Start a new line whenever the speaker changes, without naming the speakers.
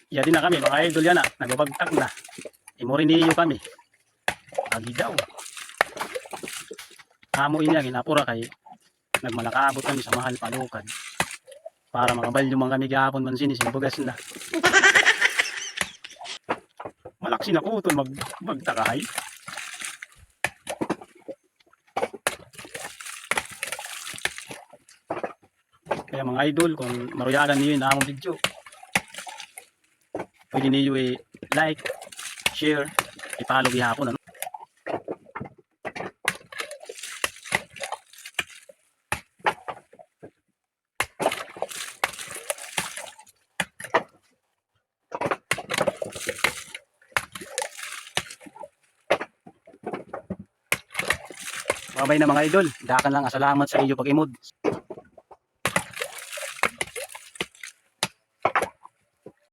iya din na kami mga idol yan na nagbabagtak na imoriniyo kami agi daw amo inya ginapura kay nagmalakaabot kami sa mahal palukan para makabalyo man kami gahapon man sinis bugas na malaksi na ko utol magbagtakahay kaya mga idol kung maruyagan niyo yung among video pwede niyo i-like, share, i-follow gihapon ano? Babay na mga idol, dakan lang salamat sa iyo pag-imod.